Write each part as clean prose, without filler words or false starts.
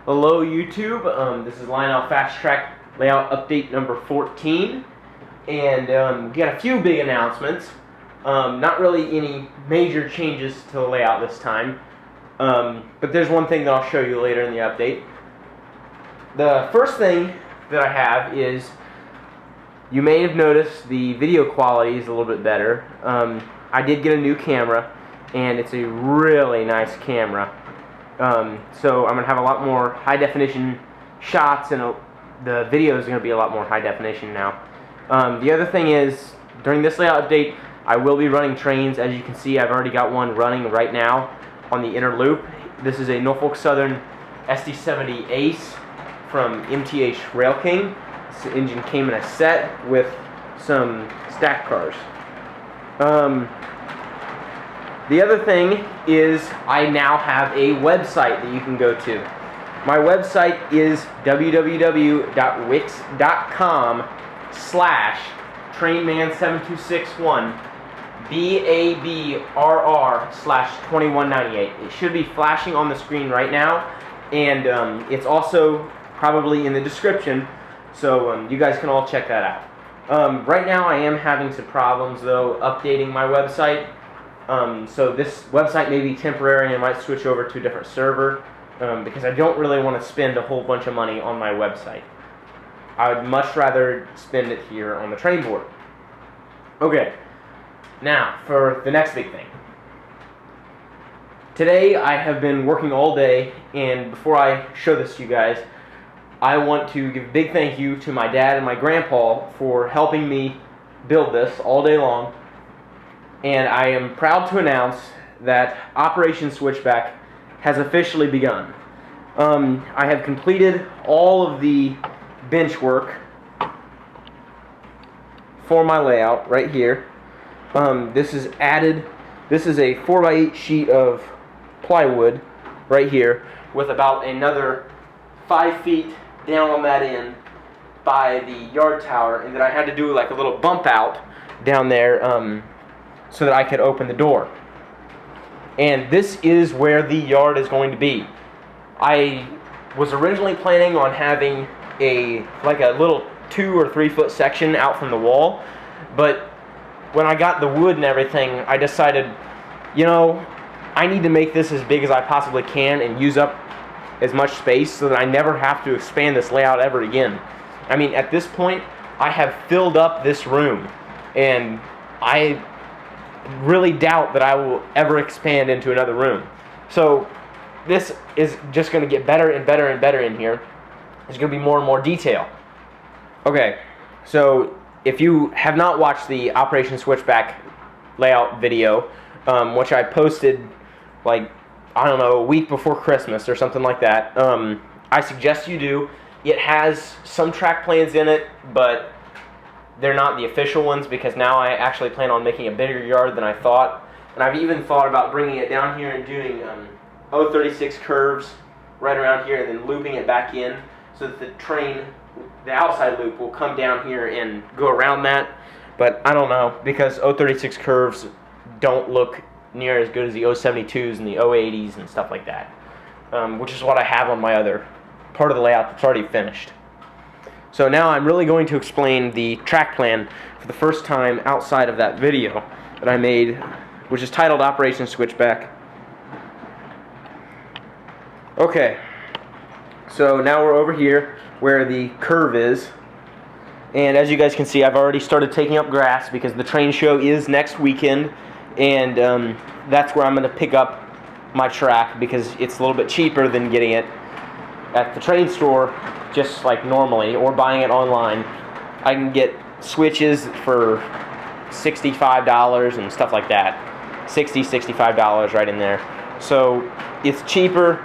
Hello YouTube, this is Lionel Fastrack layout update number 14, and we got a few big announcements. Not really any major changes to the layout this time, but there's one thing that I'll show you later in the update. The first thing that I have is, you may have noticed the video quality is a little bit better. I did get a new camera, and it's a really nice camera. So I'm going to have a lot more high definition shots, and the video is going to be a lot more high definition now. The other thing is, during this layout update, I will be running trains. As you can see, I've already got one running right now on the inner loop. This is a Norfolk Southern SD70 Ace from MTH Rail King. This engine came in a set with some stack cars. The other thing is, I now have a website that you can go to. My website is www.wix.com/trainman7261 BABRR/2198. It should be flashing on the screen right now, and it's also probably in the description, so you guys can all check that out. Right now I am having some problems though updating my website. So this website may be temporary, and I might switch over to a different server because I don't really want to spend a whole bunch of money on my website. I would much rather spend it here on the train board. Okay, now for the next big thing. Today I have been working all day, and before I show this to you guys, I want to give a big thank you to my dad and my grandpa for helping me build this all day long. And I am proud to announce that Operation Switchback has officially begun. I have completed all of the bench work for my layout right here. This is a 4x8 sheet of plywood right here with about another 5 feet down on that end by the yard tower, and then I had to do like a little bump out down there so that I could open the door. And this is where the yard is going to be. I was originally planning on having a little 2 or 3 foot section out from the wall, but when I got the wood and everything, I decided, you know, I need to make this as big as I possibly can and use up as much space so that I never have to expand this layout ever again. I mean, at this point, I have filled up this room, and I really doubt that I will ever expand into another room. So this is just going to get better and better and better in here. There's going to be more and more detail. Okay, so if you have not watched the Operation Switchback layout video, which I posted like, I don't know, a week before Christmas or something like that, I suggest you do. It has some track plans in it, but they're not the official ones, because now I actually plan on making a bigger yard than I thought. And I've even thought about bringing it down here and doing 036 curves right around here and then looping it back in so that the train, the outside loop, will come down here and go around that. But I don't know, because 036 curves don't look near as good as the 072s and the 080s and stuff like that, which is what I have on my other part of the layout that's already finished. So now I'm really going to explain the track plan for the first time outside of that video that I made, which is titled Operation Switchback. Okay, so now we're over here where the curve is, and as you guys can see, I've already started taking up grass because the train show is next weekend, and that's where I'm going to pick up my track because it's a little bit cheaper than getting it at the train store just like normally, or buying it online. I can get switches for $65 and stuff like that. $60, $65 right in there. So it's cheaper,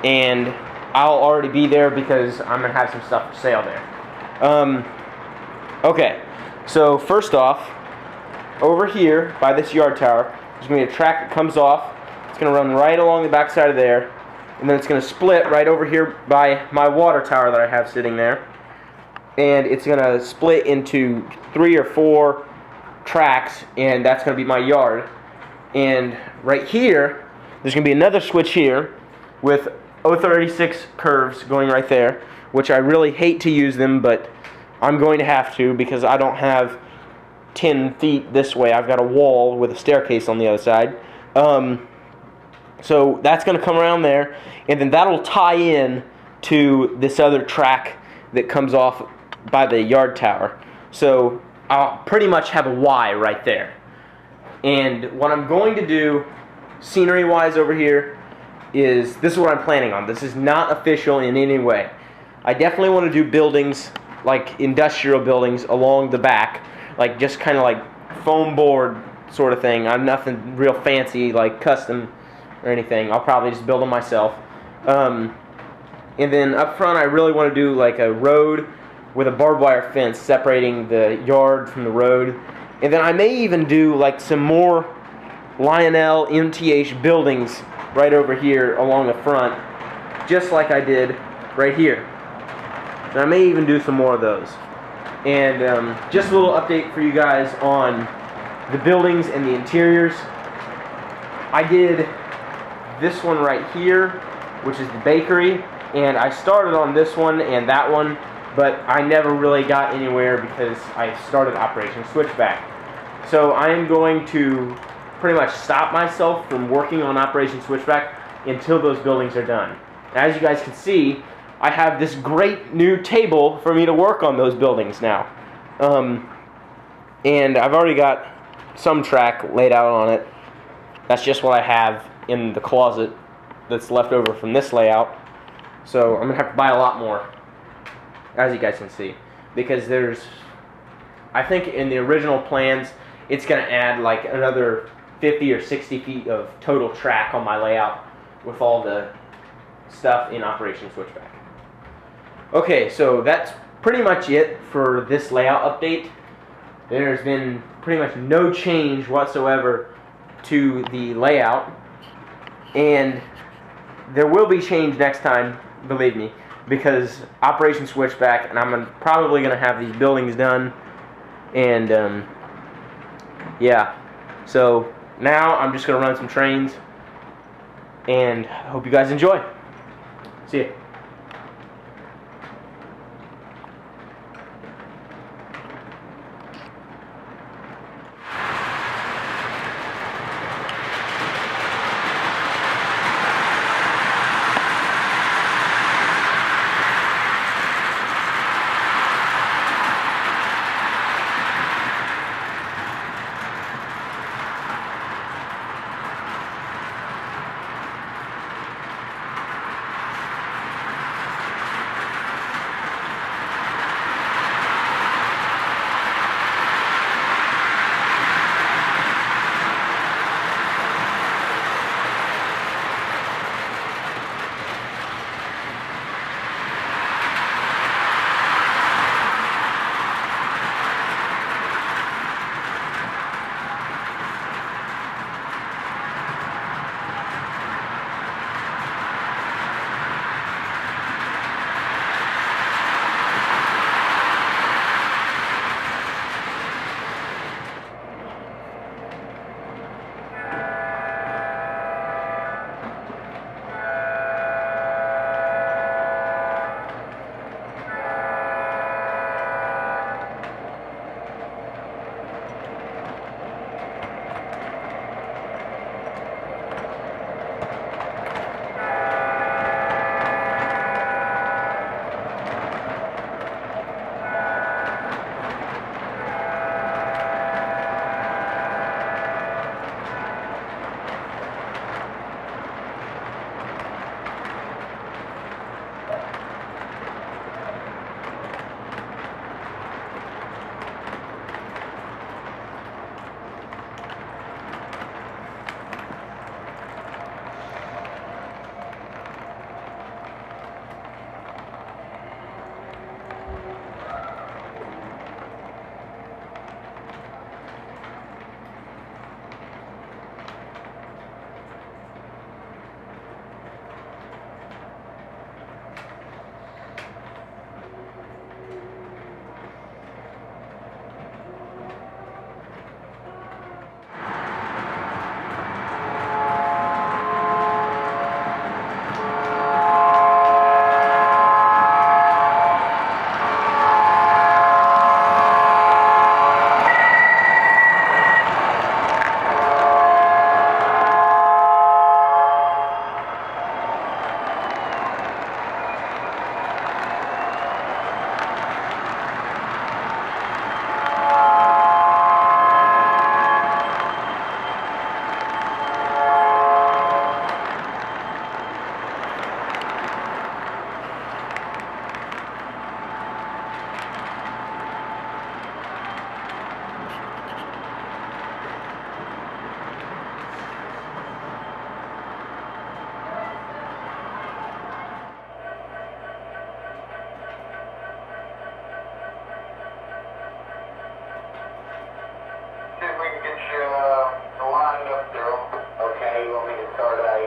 and I'll already be there because I'm going to have some stuff for sale there. Okay, so first off, over here by this yard tower, there's going to be a track that comes off. It's going to run right along the back side of there, and then it's going to split right over here by my water tower that I have sitting there. And it's going to split into 3 or 4 tracks, and that's going to be my yard. And right here, there's going to be another switch here with 036 curves going right there, which I really hate to use them, but I'm going to have to because I don't have 10 feet this way. I've got a wall with a staircase on the other side. So that's going to come around there, and then that'll tie in to this other track that comes off by the yard tower. So I'll pretty much have a Y right there. And what I'm going to do, scenery-wise over here, is this is what I'm planning on. This is not official in any way. I definitely want to do buildings, like industrial buildings, along the back, like just kind of like foam board sort of thing. I'm nothing real fancy, like custom or anything. I'll probably just build them myself. And then up front, I really want to do like a road with a barbed wire fence separating the yard from the road. And then I may even do like some more Lionel MTH buildings right over here along the front, just like I did right here. And I may even do some more of those. And just a little update for you guys on the buildings and the interiors. I did this one right here, which is the bakery, and I started on this one and that one, but I never really got anywhere because I started Operation Switchback. So I am going to pretty much stop myself from working on Operation Switchback until those buildings are done. As you guys can see, I have this great new table for me to work on those buildings now. And I've already got some track laid out on it. That's just what I have in the closet that's left over from this layout. So I'm going to have to buy a lot more, as you guys can see. Because there's, I think in the original plans, it's going to add like another 50 or 60 feet of total track on my layout with all the stuff in Operation Switchback. Okay, so that's pretty much it for this layout update. There's been pretty much no change whatsoever to the layout, and there will be change next time, believe me, because Operation Switchback, and I'm probably going to have these buildings done, and yeah, so now I'm just going to run some trains, and I hope you guys enjoy. See ya.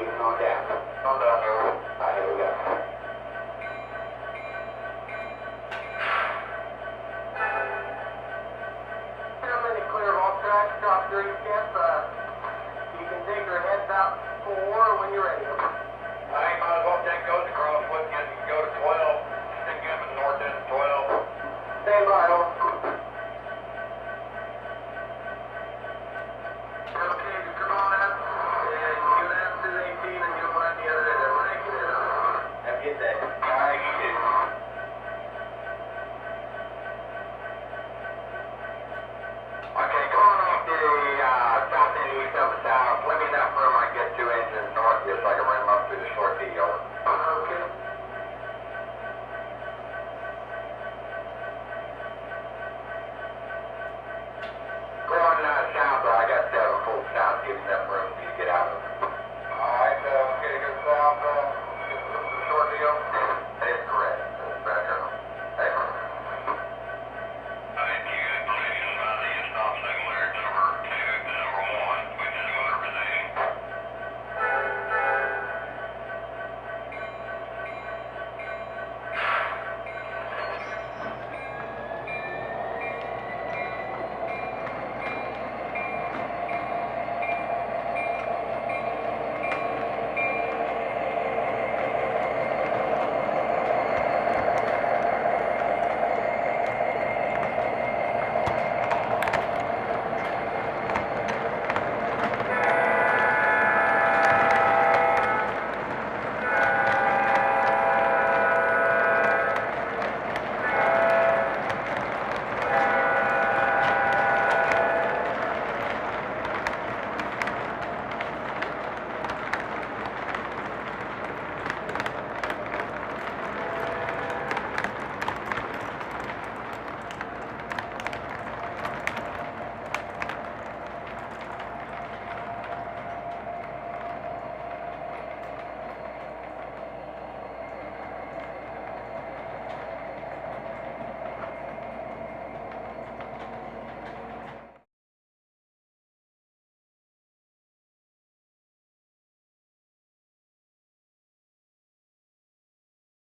waving all day.